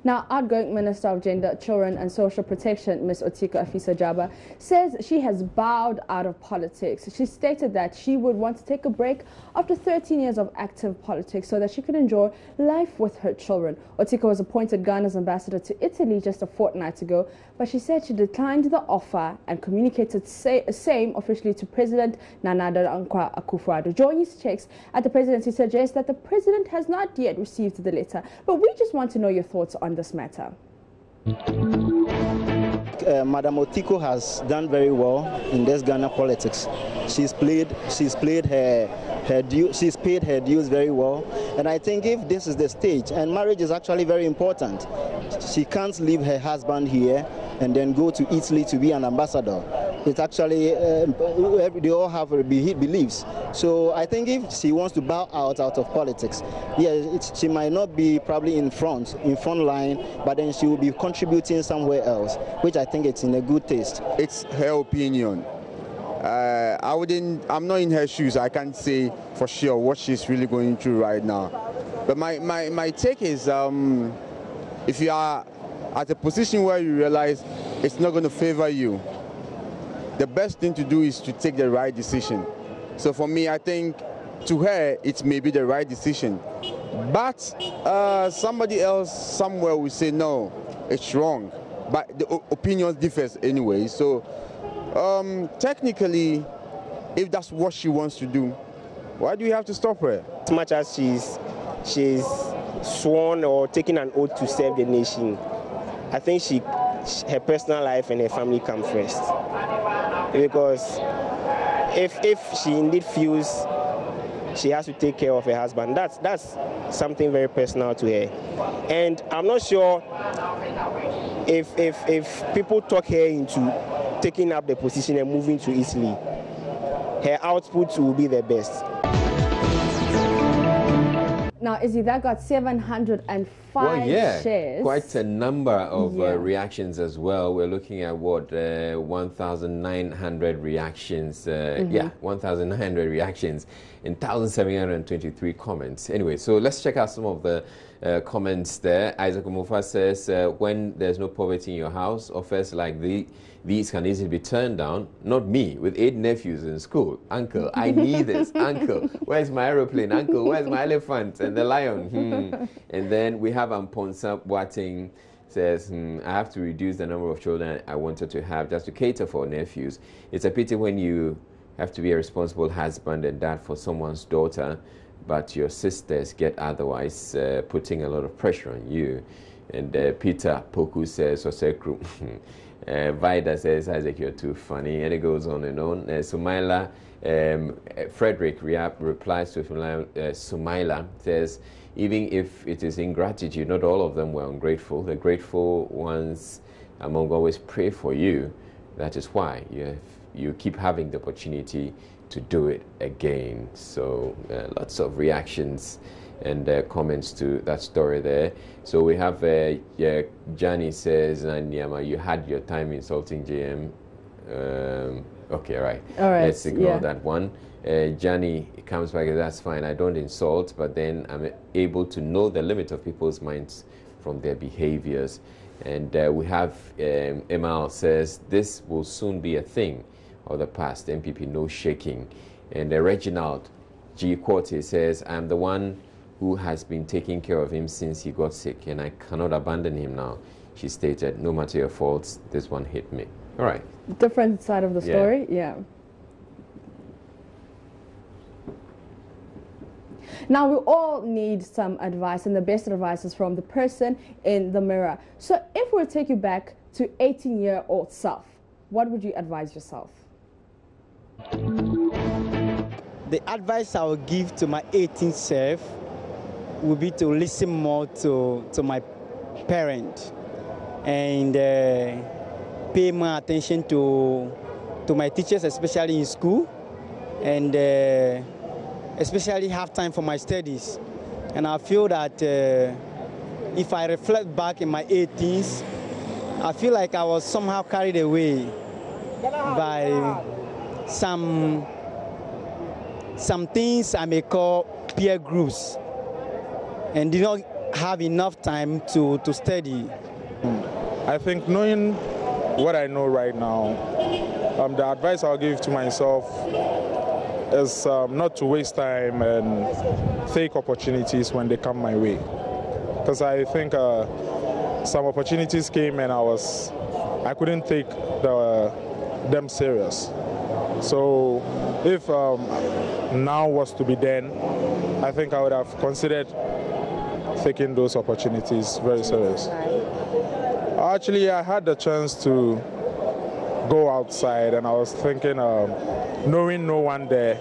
Now, outgoing Minister of Gender, Children and Social Protection, Ms. Otiko Afisa-Jaba, says she has bowed out of politics. She stated that she would want to take a break after 13 years of active politics so that she could enjoy life with her children. Otiko was appointed Ghana's ambassador to Italy just a fortnight ago, but she said she declined the offer and communicated same officially to President Nana Akufo-Addo. Joyce checks at the presidency suggests that the president has not yet received the letter, but we just want to know your thoughts on this matter. Madam Otiko has done very well in this Ghana politics. She's paid her dues very well, and I think if this is the stage, and marriage is actually very important, she can't leave her husband here and then go to Italy to be an ambassador. It's actually they all have beliefs. So I think if she wants to bow out of politics, yeah, she might not be probably in front line, but then she will be contributing somewhere else, which I think it's in a good taste. It's her opinion. I'm not in her shoes. I can't say for sure what she's really going through right now. But my take is, if you are at a position where you realize it's not going to favor you, the best thing to do is to take the right decision. So for me, I think to her, it may be the right decision. But somebody else somewhere will say, no, it's wrong. But the opinion differs anyway. So technically, if that's what she wants to do, why do you have to stop her? As much as she's sworn or taken an oath to serve the nation, I think her personal life and her family come first. Because if she indeed feels she has to take care of her husband, that's something very personal to her. And I'm not sure if people talk her into taking up the position and moving to Italy, her output will be the best. Now, Izzy, that got 705 shares. Quite a number of reactions as well. We're looking at what, 1,900 reactions. 1,900 reactions in 1,723 comments. Anyway, so let's check out some of the comments there. Isaac Umufa says, when there's no poverty in your house, offers like these can easily be turned down. Not me, with 8 nephews in school. Uncle, I need this. Uncle, where's my aeroplane? Uncle, where's my elephant and the lion? And then we have Amponsa Boating says, I have to reduce the number of children I wanted to have just to cater for nephews. It's a pity when you have to be a responsible husband and dad for someone's daughter, but your sisters get otherwise, putting a lot of pressure on you. And Peter Poku says, Osekru. Vida says, Isaac, you're too funny. And it goes on and on. Sumaila, Frederick replies to Sumaila, says, even if it is ingratitude, not all of them were ungrateful. The grateful ones among always pray for you. That is why you keep having the opportunity to do it again. So lots of reactions and comments to that story there. So we have Johnny says, Nanyama, you had your time insulting JM. Okay, right. All right. Let's ignore that one. Johnny comes back, that's fine. I don't insult, but then I'm able to know the limit of people's minds from their behaviors. And we have Emal says, this will soon be a thing of the past. MPP, no shaking. And Reginald G. Corte says, I'm the one who has been taking care of him since he got sick, and I cannot abandon him now. She stated, no matter your faults, this one hit me. All right. Different side of the story, yeah. Now, we all need some advice, and the best advice is from the person in the mirror. So if we take you back to 18-year-old self, what would you advise yourself? The advice I would give to my 18th self would be to listen more to my parent and pay more attention to my teachers, especially in school, and especially have time for my studies. And I feel that if I reflect back in my 18s, I feel like I was somehow carried away by some things I may call peer groups, and did not have enough time to study. I think knowing what I know right now, the advice I'll give to myself is not to waste time and take opportunities when they come my way. Because I think some opportunities came and I couldn't take them serious. So if now was to be then, I think I would have considered taking those opportunities very serious. Actually, I had the chance to go outside, and I was thinking, knowing no one there,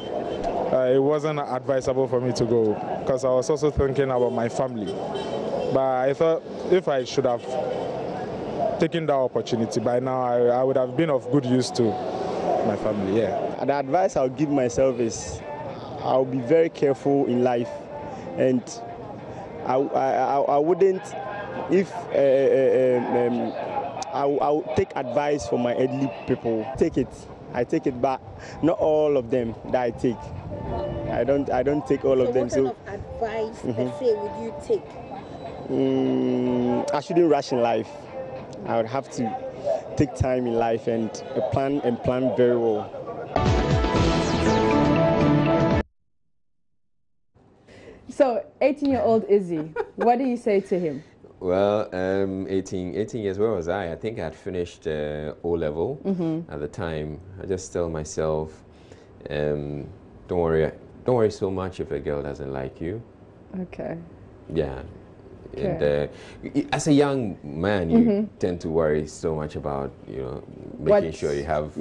it wasn't advisable for me to go, because I was also thinking about my family. But I thought if I should have taken that opportunity by now, I would have been of good use to my family. Yeah. The advice I'll give myself is I'll be very careful in life, and I wouldn't, if I'll take advice from my elderly people. I take it, but not all of them that I take. I don't take all of them. So what kind of advice per se would you take? I shouldn't rush in life. I would have to take time in life and plan very well. So, 18-year-old Izzy, what do you say to him? Well, 18 years, where was I? I think I had finished O-level at the time. I just tell myself, don't worry so much if a girl doesn't like you. Okay. Yeah. Okay. And as a young man, you tend to worry so much about, making sure you have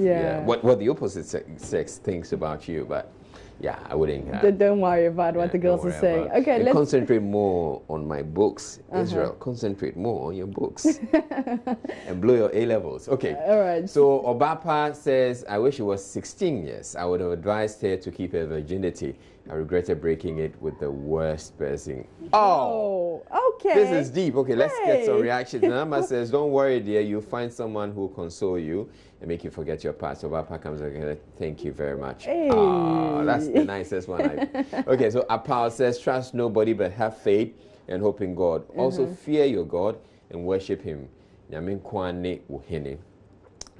what the opposite sex thinks about you, but yeah, I wouldn't. Don't worry about what the girls are saying. Okay, let's concentrate more on my books. Israel, concentrate more on your books and blow your A-levels. Okay. All right. So Obapa says, I wish it was 16 years. I would have advised her to keep her virginity. I regretted breaking it with the worst person. Oh, okay. This is deep. Okay, let's get some reactions. Nama says, don't worry, dear. You'll find someone who will console you and make you forget your past. So Obapa comes again. Thank you very much. Hey. Oh, that's the nicest one. Okay, so Apal says, trust nobody but have faith and hope in God. Also fear your God and worship him. Yamin kwane uhene.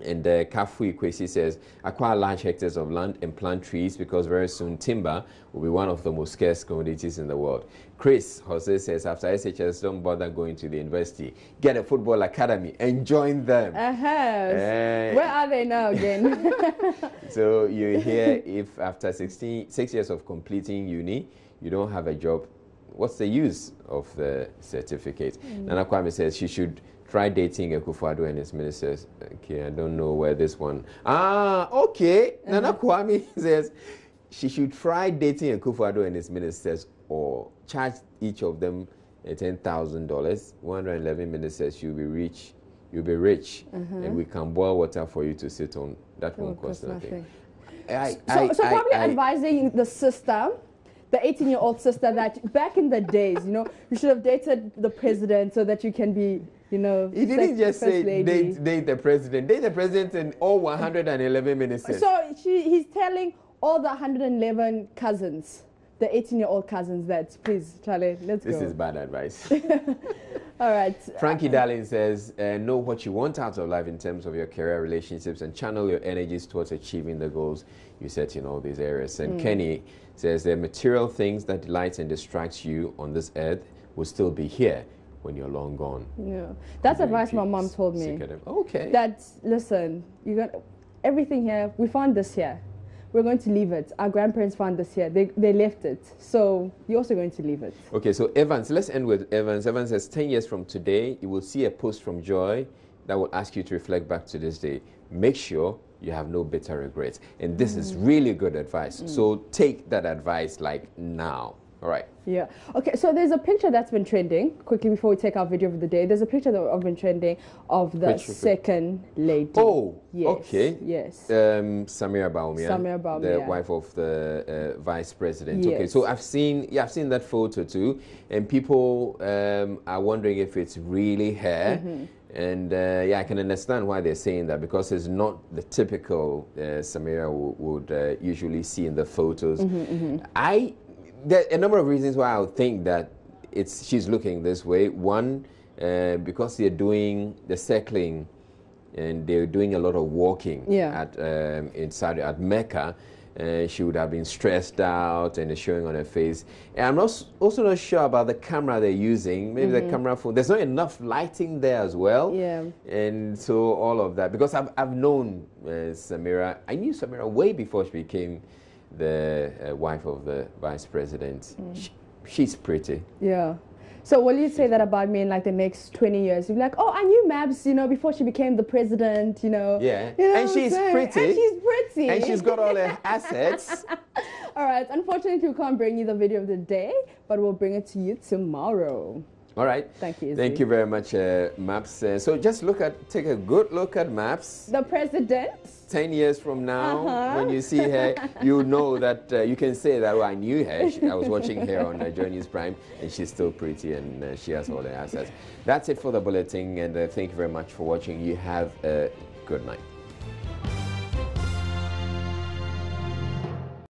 And Kafui Kwesi says, acquire large hectares of land and plant trees because very soon timber will be one of the most scarce commodities in the world. Chris Jose says, after SHS, don't bother going to the university. Get a football academy and join them. Where are they now again? So you hear if after 6 years of completing uni, you don't have a job, what's the use of the certificate? Nana Kwame says she should try dating Akufo-Addo and his ministers. Okay, I don't know where this one. Okay. Nana Kwame says she should try dating Akufo-Addo and his ministers or charge each of them $10,000. 111 ministers, you'll be rich. You'll be rich, and we can boil water for you to sit on. That won't cost nothing. So probably advising the sister, the 18-year-old sister, that back in the days, you should have dated the president so that you can be, he didn't just say date the president. Date the president and all 111 ministers. So he's telling all the 111 cousins, the 18-year-old cousins, that please, Charlie, let's go. This is bad advice. All right. Frankie Darling says, know what you want out of life in terms of your career, relationships, and channel your energies towards achieving the goals you set in all these areas. And Kenny says, the material things that delights and distracts you on this earth will still be here when you're long gone. Yeah, that's advice my mom told me. Okay. That, listen, you got everything here. We found this here. We're going to leave it. Our grandparents found this here. They left it. So you're also going to leave it. Okay, so Evans, let's end with Evans. Evans says 10 years from today, you will see a post from Joy that will ask you to reflect back to this day. Make sure you have no bitter regrets. And this is really good advice. So take that advice like now. All right. Yeah. Okay, so there's a picture that's been trending. Quickly, before we take our video of the day, there's a picture that's been trending of the second lady. Oh, yes. Okay. Yes. Samira Baumia. Samira Baumia. The wife of the vice president. Yes. Okay, so I've seen that photo too, and people are wondering if it's really her. And I can understand why they're saying that, because it's not the typical Samira would usually see in the photos. There are a number of reasons why I would think that she's looking this way. One, because they're doing the circling and they're doing a lot of walking at at Mecca. She would have been stressed out and it's showing on her face. And I'm also not sure about the camera they're using. Maybe the camera phone. There's not enough lighting there as well. Yeah. And so all of that. Because I've known Samira. I knew Samira way before she became the wife of the vice president. She's pretty. Yeah. So will you say that about me in like the next 20 years? You'll be like, oh, I knew Mabs, you know, before she became the president, you know. Yeah. You know and she's pretty. And she's pretty. And she's got all her assets. All right. Unfortunately, we can't bring you the video of the day, but we'll bring it to you tomorrow. All right. Thank you, Izzy. Thank you very much, Maps. So just take a good look at Maps. The president. 10 years from now, when you see her, you know that you can say that, oh, I knew her. I was watching her on Joy News Prime, and she's still pretty, and she has all the assets. That's it for the bulletin, and thank you very much for watching. You have a good night.